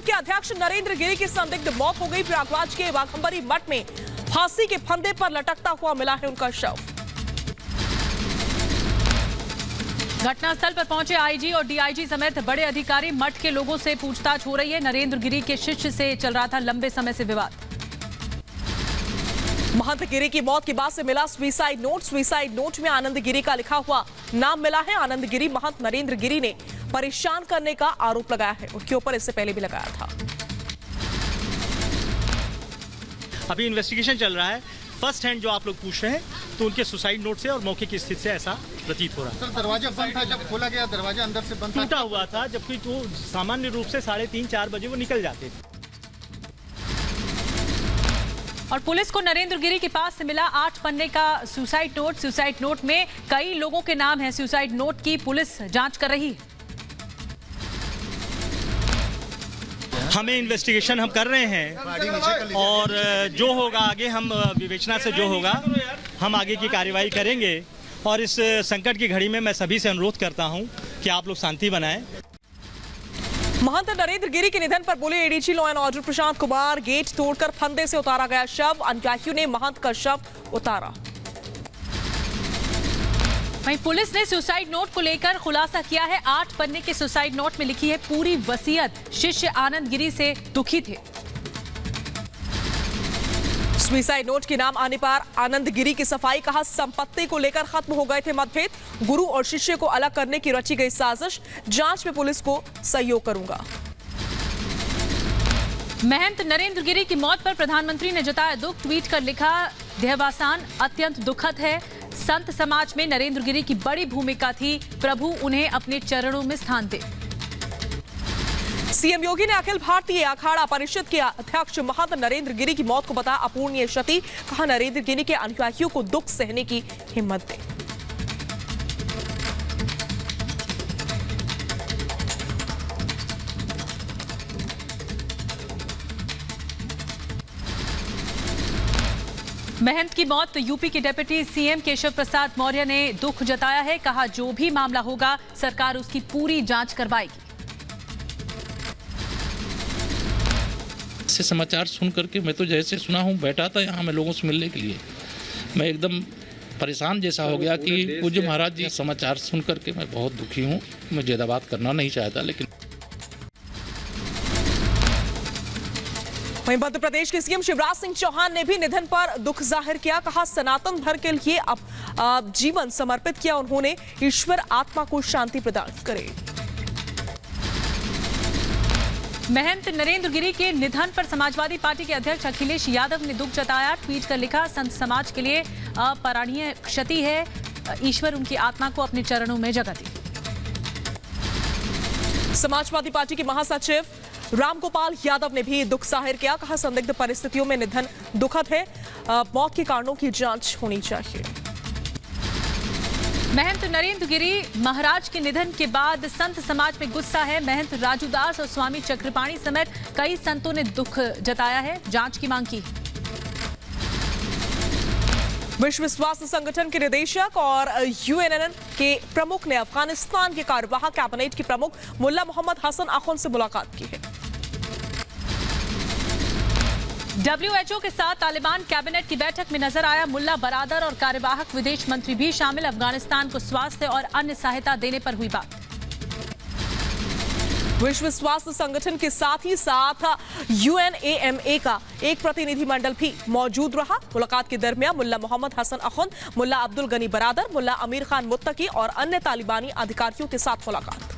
के अध्यक्ष नरेंद्र गिरी की संदिग्ध मौत हो गई। प्रयागराज के बाघंबरी मठ में फांसी के फंदे पर लटकता हुआ मिला है उनका शव। घटनास्थल पर पहुंचे आईजी और डीआईजी समेत बड़े अधिकारी। मठ के लोगों से पूछताछ हो रही है। नरेंद्र गिरी के शिष्य से चल रहा था लंबे समय से विवाद। महंत गिरी की मौत के बाद से मिला सुसाइड नोट। सुसाइड नोट में आनंद गिरी का लिखा हुआ नाम मिला है। आनंद गिरी महंत नरेंद्र गिरी ने परेशान करने का आरोप लगाया है। उनके ऊपर इससे पहले भी लगाया था। अभी इन्वेस्टिगेशन चल रहा है। फर्स्ट हैंड जो आप लोग पूछ रहे हैं तो उनके सुसाइड नोट से और मौके की स्थिति से ऐसा प्रतीत हो रहा है। सर, दरवाजा बंद था, जब खोला गया दरवाजा अंदर से बंद था, टूटा हुआ था, जबकि वो सामान्य रूप से 3:30-4 बजे वो निकल जाते थे। और पुलिस को नरेंद्र गिरी के पास से मिला 8 पन्ने का सुसाइड नोट। सुसाइड नोट में कई लोगों के नाम हैं। सुसाइड नोट की पुलिस जांच कर रही है। हमें इन्वेस्टिगेशन हम कर रहे हैं और जो होगा आगे हम विवेचना से जो होगा हम आगे की कार्यवाही करेंगे। और इस संकट की घड़ी में मैं सभी से अनुरोध करता हूं कि आप लोग शांति बनाएं। महंत नरेंद्र गिरी के निधन पर बोले ADG law and order Prashant Kumar. Gate तोड़कर फंदे से उतारा गया शव। अनुयायियों ने महंत का शव उतारा। वहीं पुलिस ने सुसाइड नोट को लेकर खुलासा किया है। 8 पन्ने के सुसाइड नोट में लिखी है पूरी वसीयत। शिष्य आनंद गिरी से दुखी थे। सुसाइड नोट के नाम आने पर आनंद गिरी की सफाई। कहा संपत्ति को लेकर खत्म हो गए थे मतभेद। गुरु और शिष्य को अलग करने की रची गई साजिश। जांच में पुलिस को सहयोग करूंगा। महंत नरेंद्र गिरी की मौत पर प्रधानमंत्री ने जताया दुख। ट्वीट कर लिखा, देहावसान अत्यंत दुखद है। संत समाज में नरेंद्र गिरी की बड़ी भूमिका थी। प्रभु उन्हें अपने चरणों में स्थान दे। सीएम योगी ने अखिल भारतीय अखाड़ा परिषद के अध्यक्ष महंत नरेंद्र गिरी की मौत को बताया अपूर्णीय क्षति। कहा नरेंद्र गिरी के अनुयायियों को दुख सहने की हिम्मत दे। महंत की मौत यूपी के डिप्टी सीएम केशव प्रसाद मौर्य ने दुख जताया है। कहा जो भी मामला होगा सरकार उसकी पूरी जांच करवाएगी। से समाचार सुन करके मैं तो जैसे सुना हूँ, बैठा था यहाँ मैं लोगों से मिलने के लिए, मैं एकदम परेशान जैसा हो गया कि पूज्य महाराज जी समाचार सुन करके मैं बहुत दुखी हूँ। मैं ज़्यादा बात करना नहीं चाहता, लेकिन वहीं मध्य प्रदेश के सीएम शिवराज सिंह चौहान ने भी निधन पर दुख जाहिर किया। कहा सनातन धर्म के लिए जीवन समर्पित किया उन्होंने। ईश्वर आत्मा को शांति प्रदान करे। महंत नरेंद्र गिरी के निधन पर समाजवादी पार्टी के अध्यक्ष अखिलेश यादव ने दुख जताया। ट्वीट कर लिखा, संत समाज के लिए अपराणीय क्षति है। ईश्वर उनकी आत्मा को अपने चरणों में जगह दी। समाजवादी पार्टी के महासचिव रामगोपाल यादव ने भी दुख जाहिर किया। कहा संदिग्ध परिस्थितियों में निधन दुखद है। मौत के कारणों की जांच होनी चाहिए। महंत नरेंद्र गिरी महाराज के निधन के बाद संत समाज में गुस्सा है। महंत राजूदास और स्वामी चक्रपाणी समेत कई संतों ने दुख जताया है। जांच की मांग की। विश्व स्वास्थ्य संगठन के निदेशक और यूएनएन के प्रमुख ने अफगानिस्तान के कार्यवाहक कैबिनेट के प्रमुख मुल्ला मोहम्मद हसन अखुंद से मुलाकात की है। WHO के साथ तालिबान कैबिनेट की बैठक में नजर आया मुल्ला बरादर और कार्यवाहक विदेश मंत्री भी शामिल। अफगानिस्तान को स्वास्थ्य और अन्य सहायता देने पर हुई बात। विश्व स्वास्थ्य संगठन के साथ ही साथ UNAMA का एक प्रतिनिधिमंडल भी मौजूद रहा। मुलाकात के दरमियान मुल्ला मोहम्मद हसन अखुंद, मुल्ला अब्दुल गनी बरादर, मुल्ला अमीर खान मुत्तकी और अन्य तालिबानी अधिकारियों के साथ मुलाकात।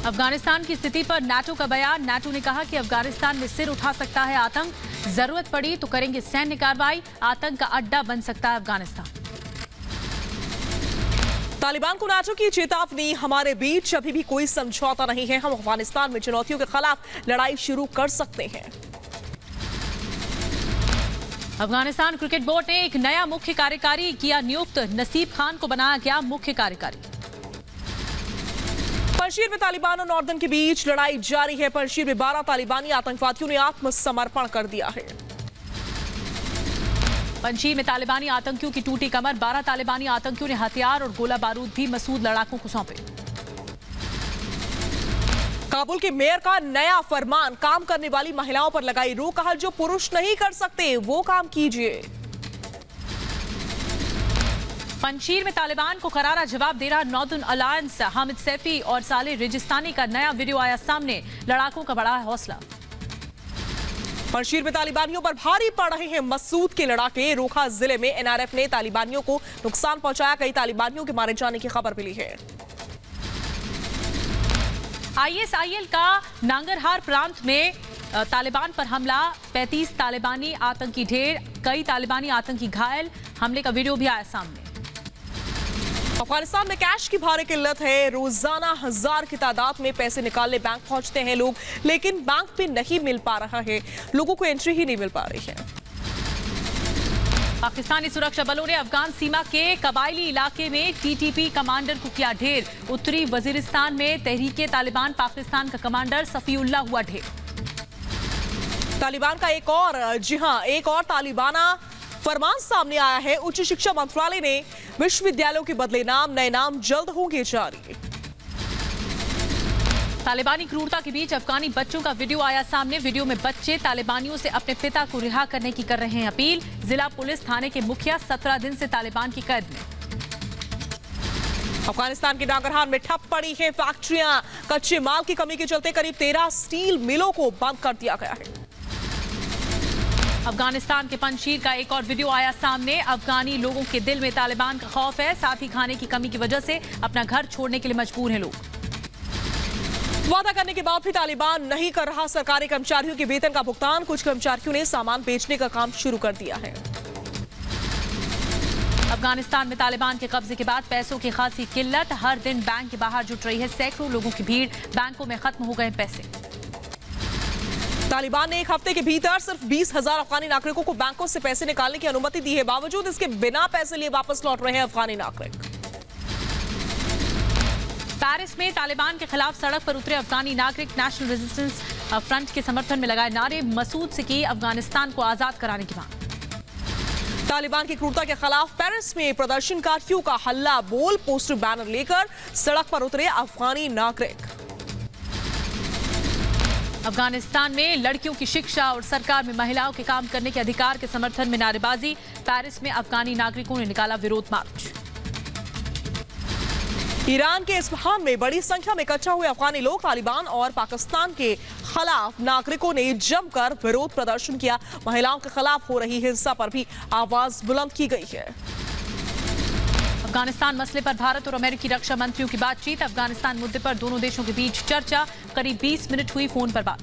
अफगानिस्तान की स्थिति पर नाटो का बयान। नाटो ने कहा कि अफगानिस्तान में सिर उठा सकता है आतंक। जरूरत पड़ी तो करेंगे सैन्य कार्रवाई। आतंक का अड्डा बन सकता है अफगानिस्तान। तालिबान को नाटो की चेतावनी। हमारे बीच अभी भी कोई समझौता नहीं है। हम अफगानिस्तान में चुनौतियों के खिलाफ लड़ाई शुरू कर सकते हैं। अफगानिस्तान क्रिकेट बोर्ड ने एक नया मुख्य कार्यकारी किया नियुक्त। नसीब खान को बनाया गया मुख्य कार्यकारी। पंजशीर में तालिबान और नॉर्दर्न के बीच लड़ाई जारी है। पंजशीर में 12 तालिबानी आतंकवादियों ने आत्मसमर्पण कर दिया है। पंजशीर में तालिबानी आतंकियों की टूटी कमर। 12 तालिबानी आतंकियों ने हथियार और गोला बारूद भी मसूद लड़ाकों को सौंपे। काबुल के मेयर का नया फरमान, काम करने वाली महिलाओं पर लगाई रोक, कहा जो पुरुष नहीं कर सकते वो काम कीजिए। पंजशीर में तालिबान को करारा जवाब दे रहा नॉर्दर्न अलायंस, हामिद सैफी और साले रेजिस्तानी का नया वीडियो आया सामने, लड़ाकों का बड़ा हौसला। पंजशीर में तालिबानियों पर भारी पड़ रहे हैं मसूद के लड़ाके, रोखा जिले में एनआरएफ ने तालिबानियों को नुकसान पहुंचाया, कई तालिबानियों के मारे जाने की खबर मिली है। आईएसआईएल का नांगरहार प्रांत में तालिबान पर हमला, 35 तालिबानी आतंकी ढेर, कई तालिबानी आतंकी घायल, हमले का वीडियो भी आया सामने। अफगानिस्तान में कैश की भारी किल्लत है, रोजाना 1000 की तादाद में पैसे निकालने बैंक पहुंचते हैं लोग, लेकिन बैंक पे नहीं मिल पा रहा है, लोगों को एंट्री ही नहीं मिल पा रही है। पाकिस्तानी सुरक्षा बलों ने अफगान सीमा के कबायली इलाके में टीटीपी कमांडर को किया ढेर, उत्तरी वजीरिस्तान में तहरीके तालिबान पाकिस्तान का कमांडर सफीउल्लाह हुआ ढेर। तालिबान का एक और तालिबाना फरमान सामने आया है, उच्च शिक्षा मंत्रालय ने विश्वविद्यालयों के बदले नाम, नए नाम जल्द होंगे जारी। तालिबानी क्रूरता के बीच अफगानी बच्चों का वीडियो आया सामने, वीडियो में बच्चे तालिबानियों से अपने पिता को रिहा करने की कर रहे हैं अपील, जिला पुलिस थाने के मुखिया 17 दिन से तालिबान की कैद में। अफगानिस्तान के नांगरहार में ठप पड़ी है फैक्ट्रियां, कच्चे माल की कमी के चलते करीब 13 स्टील मिलों को बंद कर दिया गया है। अफगानिस्तान के पंजशीर का एक और वीडियो आया सामने, अफगानी लोगों के दिल में तालिबान का खौफ है, साथ ही खाने की कमी की वजह से अपना घर छोड़ने के लिए मजबूर हैं लोग। वादा करने के बाद भी तालिबान नहीं कर रहा सरकारी कर्मचारियों के वेतन का भुगतान, कुछ कर्मचारियों ने सामान बेचने का काम शुरू कर दिया है। अफगानिस्तान में तालिबान के कब्जे के बाद पैसों की खासी किल्लत, हर दिन बैंक के बाहर जुट रही है सैकड़ों लोगों की भीड़, बैंकों में खत्म हो गए पैसे। तालिबान ने एक हफ्ते के भीतर सिर्फ 20,000 अफगानी नागरिकों को बैंकों से पैसे निकालने की अनुमति दी है, बावजूद इसके बिना पैसे लिए वापस लौट रहे हैं अफगानी नागरिक। पेरिस में तालिबान के खिलाफ सड़क पर उतरे अफगानी नागरिक, नेशनल रेजिस्टेंस फ्रंट के समर्थन में लगाए नारे, मसूद से की अफगानिस्तान को आजाद कराने की मांग। तालिबान की क्रूरता के खिलाफ पेरिस में प्रदर्शनकारियों का हल्ला बोल, पोस्टर बैनर लेकर सड़क पर उतरे अफगानी नागरिक। अफगानिस्तान में लड़कियों की शिक्षा और सरकार में महिलाओं के काम करने के अधिकार के समर्थन में नारेबाजी, पेरिस में अफगानी नागरिकों ने निकाला विरोध मार्च। ईरान के इस्फहान में बड़ी संख्या में इकट्ठा हुए अफगानी लोग, तालिबान और पाकिस्तान के खिलाफ नागरिकों ने जमकर विरोध प्रदर्शन किया, महिलाओं के खिलाफ हो रही हिंसा पर भी आवाज बुलंद की गई है। अफगानिस्तान मसले पर भारत और अमेरिकी रक्षा मंत्रियों की बातचीत, अफगानिस्तान मुद्दे पर दोनों देशों के बीच चर्चा, करीब 20 मिनट हुई फोन पर बात।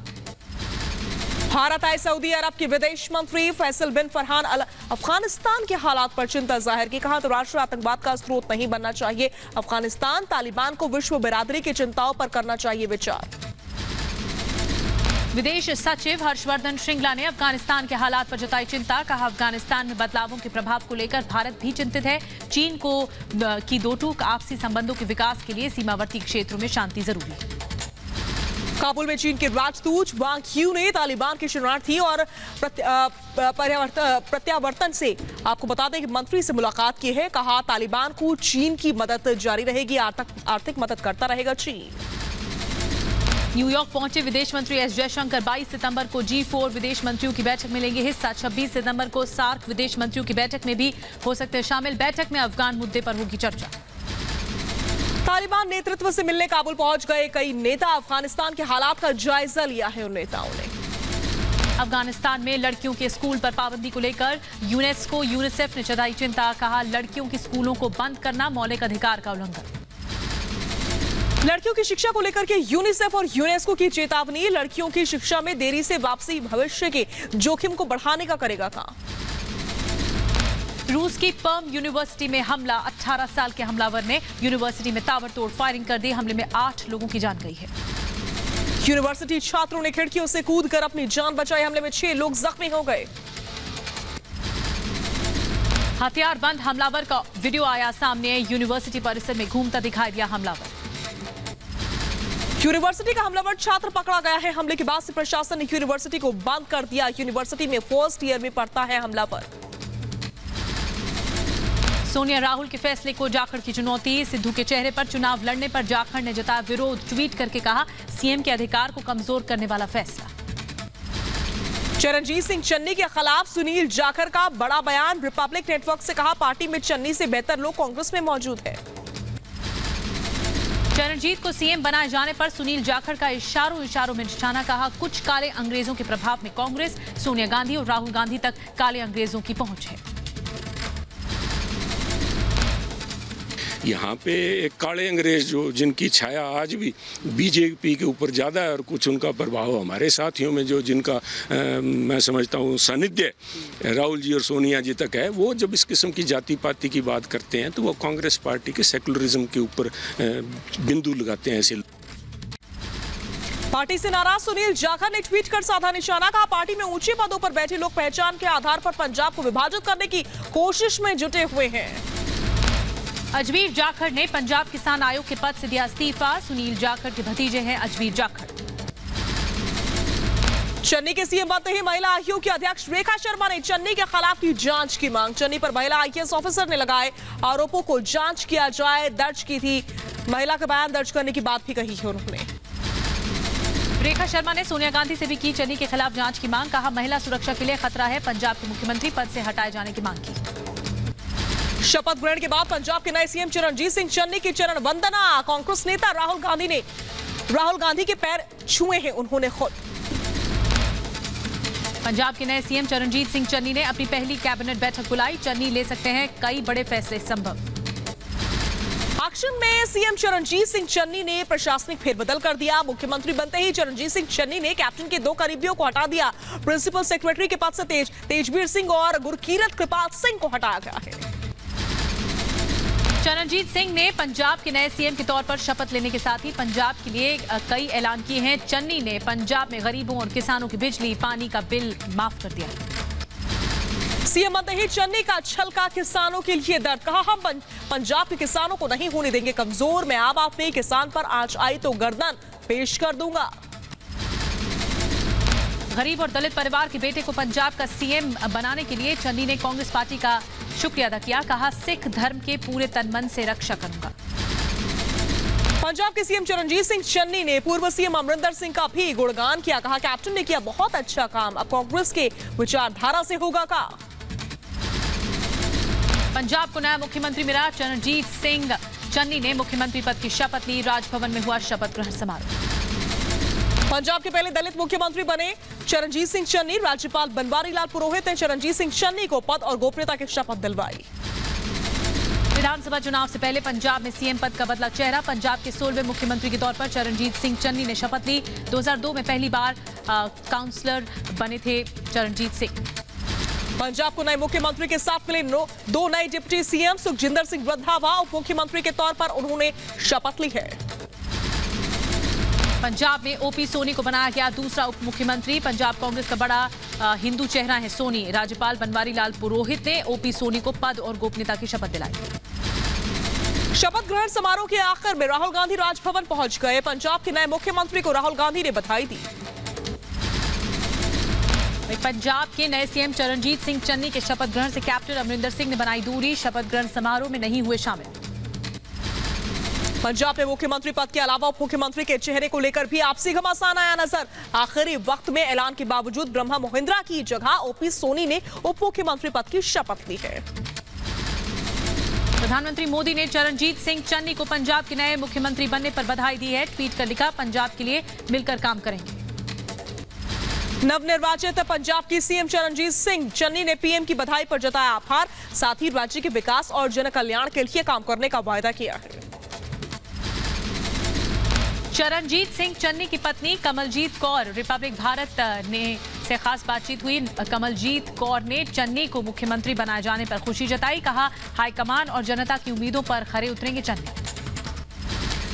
भारत आए सऊदी अरब के विदेश मंत्री फैसल बिन फरहान अफगानिस्तान के हालात पर चिंता जाहिर की, कहा अंतर्राष्ट्रीय आतंकवाद का स्रोत नहीं बनना चाहिए, अफगानिस्तान तालिबान को विश्व बिरादरी की चिंताओं पर करना चाहिए विचार। विदेश सचिव हर्षवर्धन श्रृंगला ने अफगानिस्तान के हालात पर जताई चिंता, कहा अफगानिस्तान में बदलावों के प्रभाव को लेकर भारत भी चिंतित है, चीन की दो टूक आपसी संबंधों के विकास के लिए सीमावर्ती क्षेत्रों में शांति जरूरी है। काबुल में चीन के राजदूत वांग यू ने तालिबान के शरणार्थी और प्रत्यावर्तन से आपको बता दें कि मंत्री से मुलाकात की है, कहा तालिबान को चीन की मदद जारी रहेगी, आर्थिक मदद करता रहेगा चीन। न्यूयॉर्क पहुंचे विदेश मंत्री एस जयशंकर 22 सितंबर को G4 विदेश मंत्रियों की बैठक में लेंगे हिस्सा, 26 सितंबर को सार्क विदेश मंत्रियों की बैठक में भी हो सकते हैं शामिल, बैठक में अफगान मुद्दे पर होगी चर्चा। तालिबान नेतृत्व से मिलने काबुल पहुंच गए कई नेता, अफगानिस्तान के हालात का जायजा लिया है उन नेताओं ने। अफगानिस्तान में लड़कियों के स्कूल पर पाबंदी को लेकर यूनेस्को यूनिसेफ ने जताई चिंता, कहा लड़कियों के स्कूलों को बंद करना मौलिक अधिकार का उल्लंघन। लड़कियों की शिक्षा को लेकर के यूनिसेफ और यूनेस्को की चेतावनी, लड़कियों की शिक्षा में देरी से वापसी भविष्य के जोखिम को बढ़ाने का करेगा काम। रूस की पर्म यूनिवर्सिटी में हमला, 18 साल के हमलावर ने यूनिवर्सिटी में ताबड़तोड़ फायरिंग कर दी, हमले में 8 लोगों की जान गई है। यूनिवर्सिटी छात्रों ने खिड़कियों से कूदकर अपनी जान बचाई, हमले में 6 लोग जख्मी हो गए। हथियारबंद हमलावर का वीडियो आया सामने, यूनिवर्सिटी परिसर में घूमता दिखाई दिया हमलावर। यूनिवर्सिटी का हमलावर छात्र पकड़ा गया है, हमले के बाद से प्रशासन ने यूनिवर्सिटी को बंद कर दिया, यूनिवर्सिटी में फर्स्ट ईयर में पढ़ता है हमलावर। सोनिया राहुल के फैसले को जाखड़ की चुनौती। सिद्धू के चेहरे पर चुनाव लड़ने पर जाखड़ ने जताया विरोध। ट्वीट करके कहा सीएम के अधिकार को कमजोर करने वाला फैसला। चरणजीत सिंह चन्नी के खिलाफ सुनील जाखड़ का बड़ा बयान। रिपब्लिक नेटवर्क से कहा पार्टी में चन्नी से बेहतर लोग कांग्रेस में मौजूद है। चरणजीत को सीएम बनाए जाने पर सुनील जाखड़ का इशारों में निशाना। कहा कुछ काले अंग्रेजों के प्रभाव में कांग्रेस, सोनिया गांधी और राहुल गांधी तक काले अंग्रेजों की पहुंच है। यहाँ पे एक काले अंग्रेज जो जिनकी छाया आज भी बीजेपी के ऊपर ज़्यादा है और कुछ उनका प्रभाव हमारे साथियों में जो जिनका मैं समझता हूँ सानिध्य राहुल जी और सोनिया जी तक है, वो जब इस किस्म की जाति पाति की बात करते हैं तो वो कांग्रेस पार्टी के सेकुलरिज्म के ऊपर बिंदु लगाते हैं। ऐसे पार्टी से नाराज सुनील जाखड़ ने ट्वीट कर साधा निशाना। कहा पार्टी में ऊंचे पदों पर बैठे लोग पहचान के आधार पर पंजाब को विभाजित करने की कोशिश में जुटे हुए हैं। अजवीर जाखड़ ने पंजाब किसान आयोग के पद से दिया इस्तीफा। सुनील जाखड़ के भतीजे हैं अजवीर जाखड़। चन्नी के सीएम बनते ही महिला आयोग की अध्यक्ष रेखा शर्मा ने चन्नी के खिलाफ की जांच की मांग। चन्नी पर महिला आईएएस ऑफिसर ने लगाए आरोपों को जांच किया जाए। दर्ज की थी महिला का बयान दर्ज करने की बात भी कही है उन्होंने। रेखा शर्मा ने सोनिया गांधी से भी की चन्नी के खिलाफ जांच की मांग। कहा महिला सुरक्षा के लिए खतरा है। पंजाब के मुख्यमंत्री पद से हटाए जाने की मांग की। शपथ ग्रहण के बाद पंजाब के नए सीएम चरणजीत सिंह चन्नी की चरण वंदना। कांग्रेस नेता राहुल गांधी के पैर छुए हैं उन्होंने खुद। पंजाब के नए सीएम चरणजीत सिंह चन्नी ने अपनी पहली कैबिनेट बैठक बुलाई। चन्नी ले सकते हैं कई बड़े फैसले संभव। एक्शन में सीएम चरणजीत सिंह चन्नी ने प्रशासनिक फेरबदल कर दिया। मुख्यमंत्री बनते ही चरणजीत सिंह चन्नी ने कैप्टन के 2 करीबियों को हटा दिया। प्रिंसिपल सेक्रेटरी के पद से तेजवीर सिंह और गुरकीरत कृपाल सिंह को हटाया गया है। चरणजीत सिंह ने पंजाब के नए सीएम के तौर पर शपथ लेने के साथ ही पंजाब के लिए कई ऐलान किए हैं। चन्नी ने पंजाब में गरीबों और किसानों की बिजली पानी का बिल माफ कर दिया। सीएम बनते ही चन्नी का छलका किसानों के लिए दर्द। कहा हम पंजाब के किसानों को नहीं होने देंगे कमजोर। मैं आम आदमी किसान पर आंच आई तो गर्दन पेश कर दूंगा। गरीब और दलित परिवार के बेटे को पंजाब का सीएम बनाने के लिए चन्नी ने कांग्रेस पार्टी का शुक्रिया अदा किया। कहा सिख धर्म के पूरे तन मन से रक्षा करूंगा। पंजाब के सीएम चरणजीत सिंह चन्नी ने पूर्व सीएम अमरिंदर सिंह का भी गुणगान किया। कहा कैप्टन ने किया बहुत अच्छा काम, अब कांग्रेस के विचारधारा से होगा का। पंजाब को नया मुख्यमंत्री मिला। चरणजीत सिंह चन्नी ने मुख्यमंत्री पद की शपथ ली। राजभवन में हुआ शपथ ग्रहण समारोह। पंजाब के पहले दलित मुख्यमंत्री बने चरणजीत सिंह चन्नी। राज्यपाल बनवारी लाल पुरोहित ने चरणजीत सिंह चन्नी को पद और गोपनीयता की शपथ दिलवाई। विधानसभा चुनाव से पहले पंजाब में सीएम पद का बदला चेहरा। पंजाब के 16वें मुख्यमंत्री के तौर पर चरणजीत सिंह चन्नी ने शपथ ली। 2002 में पहली बार काउंसलर बने थे चरणजीत सिंह। पंजाब को नए मुख्यमंत्री के साथ मिले 2 नए डिप्टी सीएम। सुखजिंदर सिंह रंधावा उप मुख्यमंत्री के तौर पर उन्होंने शपथ ली है। पंजाब में ओपी सोनी को बनाया गया दूसरा उप मुख्यमंत्री। पंजाब कांग्रेस का बड़ा हिंदू चेहरा है सोनी। राज्यपाल बनवारी लाल पुरोहित ने ओपी सोनी को पद और गोपनीयता की शपथ दिलाई। शपथ ग्रहण समारोह के आखिर में राहुल गांधी राजभवन पहुंच गए। पंजाब के नए मुख्यमंत्री को राहुल गांधी ने बधाई दी। पंजाब के नए सीएम चरणजीत सिंह चन्नी के शपथ ग्रहण से कैप्टन अमरिंदर सिंह ने बनाई दूरी। शपथ ग्रहण समारोह में नहीं हुए शामिल। पंजाब में मुख्यमंत्री पद के अलावा उप मुख्यमंत्री के चेहरे को लेकर भी आपसी घमासान आया नजर। आखिरी वक्त में ऐलान के बावजूद ब्रह्मा मोहिंद्रा की जगह ओपी सोनी ने उप मुख्यमंत्री पद की शपथ ली है। प्रधानमंत्री मोदी ने चरणजीत सिंह चन्नी को पंजाब के नए मुख्यमंत्री बनने पर बधाई दी है। ट्वीट कर लिखा पंजाब के लिए मिलकर काम करेंगे। नवनिर्वाचित पंजाब की सीएम चरणजीत सिंह चन्नी ने पीएम की बधाई पर जताया आभार। साथ ही राज्य के विकास और जन कल्याण के लिए काम करने का वायदा किया है। चरणजीत सिंह चन्नी की पत्नी कमलजीत कौर रिपब्लिक भारत से खास बातचीत हुई। कमलजीत कौर ने चन्नी को मुख्यमंत्री बनाए जाने पर खुशी जताई। कहा हाईकमान और जनता की उम्मीदों पर खरे उतरेंगे चन्नी।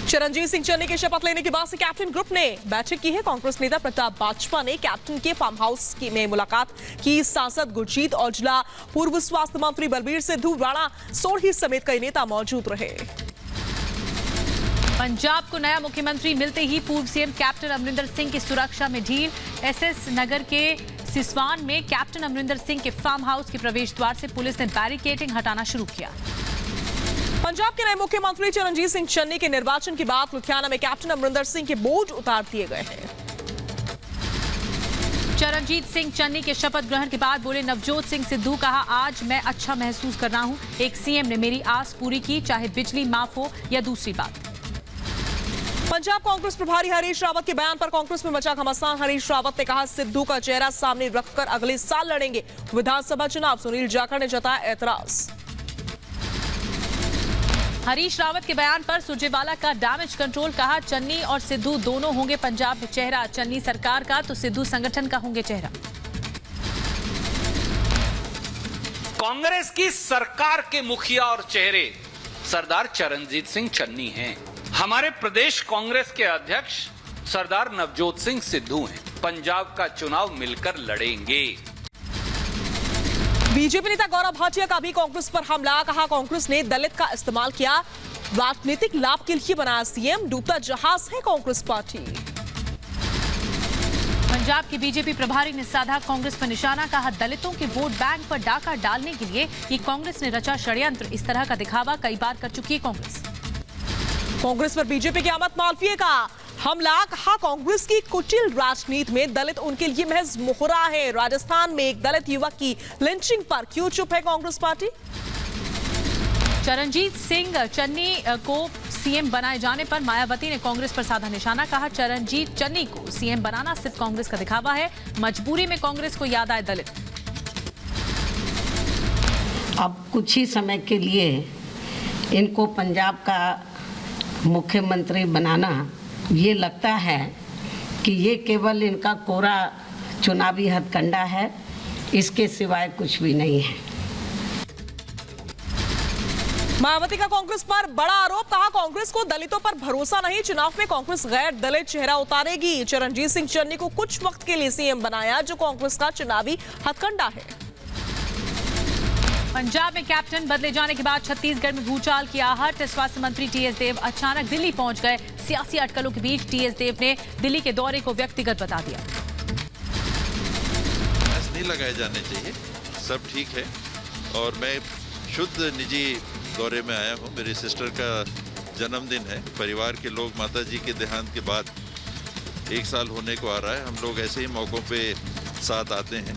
चरणजीत सिंह चन्नी के शपथ लेने के बाद से कैप्टन ग्रुप ने बैठक की है। कांग्रेस नेता प्रताप बाजपा ने कैप्टन के फार्म हाउस में मुलाकात की। सांसद गुरजीत औजला, पूर्व स्वास्थ्य मंत्री बलबीर सिद्धू, राणा सोढ़ी समेत कई नेता मौजूद रहे। पंजाब को नया मुख्यमंत्री मिलते ही पूर्व सीएम कैप्टन अमरिंदर सिंह की सुरक्षा में ढील। एसएस नगर के सिसवान में कैप्टन अमरिंदर सिंह के फार्म हाउस के प्रवेश द्वार से पुलिस ने बैरिकेडिंग हटाना शुरू किया। पंजाब के नए मुख्यमंत्री चरणजीत सिंह चन्नी के निर्वाचन के बाद लुधियाना में कैप्टन अमरिंदर सिंह के बोझ उतार दिए गए हैं। चरणजीत सिंह चन्नी के शपथ ग्रहण के बाद बोले नवजोत सिंह सिद्धू, कहा आज मैं अच्छा महसूस कर रहा हूं। एक सीएम ने मेरी आस पूरी की, चाहे बिजली माफ हो या दूसरी बात। पंजाब कांग्रेस प्रभारी हरीश रावत के बयान पर कांग्रेस में मचा घमासान। हरीश रावत ने कहा सिद्धू का चेहरा सामने रखकर अगले साल लड़ेंगे विधानसभा चुनाव। सुनील जाखड़ ने जताया एतराज। हरीश रावत के बयान पर सुरजेवाला का डैमेज कंट्रोल, कहा चन्नी और सिद्धू दोनों होंगे पंजाब में चेहरा। चन्नी सरकार का तो सिद्धू संगठन का होंगे चेहरा। कांग्रेस की सरकार के मुखिया और चेहरे सरदार चरणजीत सिंह चन्नी हैं। हमारे प्रदेश कांग्रेस के अध्यक्ष सरदार नवजोत सिंह सिद्धू हैं। पंजाब का चुनाव मिलकर लड़ेंगे। बीजेपी नेता गौरव भाटिया का भी कांग्रेस पर हमला, कहा कांग्रेस ने दलित का इस्तेमाल किया, राजनीतिक लाभ के लिए बनाया सीएम। डूबता जहाज है कांग्रेस पार्टी। पंजाब के बीजेपी प्रभारी ने साधा कांग्रेस पर निशाना, कहा दलितों के वोट बैंक पर डाका डालने के लिए ये कांग्रेस ने रचा षड्यंत्र। इस तरह का दिखावा कई बार कर चुकी है कांग्रेस। कांग्रेस पर बीजेपी के अहमद मालवीय का हमला, कहा कांग्रेस की कुटिल राजनीति में दलित उनके लिए महज मोहरा है। राजस्थान में एक दलित युवक की लिंचिंग पर क्यों चुप है कांग्रेस पार्टी। चरणजीत सिंह चन्नी को सीएम बनाए जाने पर मायावती ने कांग्रेस पर साधा निशाना, कहा चरणजीत चन्नी को सीएम बनाना सिर्फ कांग्रेस का दिखावा है। मजबूरी में कांग्रेस को याद आए दलित। अब कुछ ही समय के लिए इनको पंजाब का मुख्यमंत्री बनाना, ये लगता है कि ये केवल इनका कोरा चुनावी हथकंडा है, इसके सिवाय कुछ भी नहीं है। मायावती का कांग्रेस पर बड़ा आरोप, कहा कांग्रेस को दलितों पर भरोसा नहीं, चुनाव में कांग्रेस गैर दलित चेहरा उतारेगी। चरणजीत सिंह चन्नी को कुछ वक्त के लिए सीएम बनाया, जो कांग्रेस का चुनावी हथकंडा है। पंजाब में कैप्टन बदले जाने के बाद छत्तीसगढ़ में भूचाल की आहट। स्वास्थ्य मंत्री टीएस देव अचानक दिल्ली पहुंच गए। सियासी अटकलों के बीच टीएस देव ने दिल्ली के दौरे को व्यक्तिगत बता दिया। नहीं लगाए जाने चाहिए, सब ठीक है और मैं शुद्ध निजी दौरे में आया हूं। मेरी सिस्टर का जन्मदिन है। परिवार के लोग माताजी के देहांत के बाद 1 साल होने को आ रहा है। हम लोग ऐसे ही मौकों पे साथ आते हैं।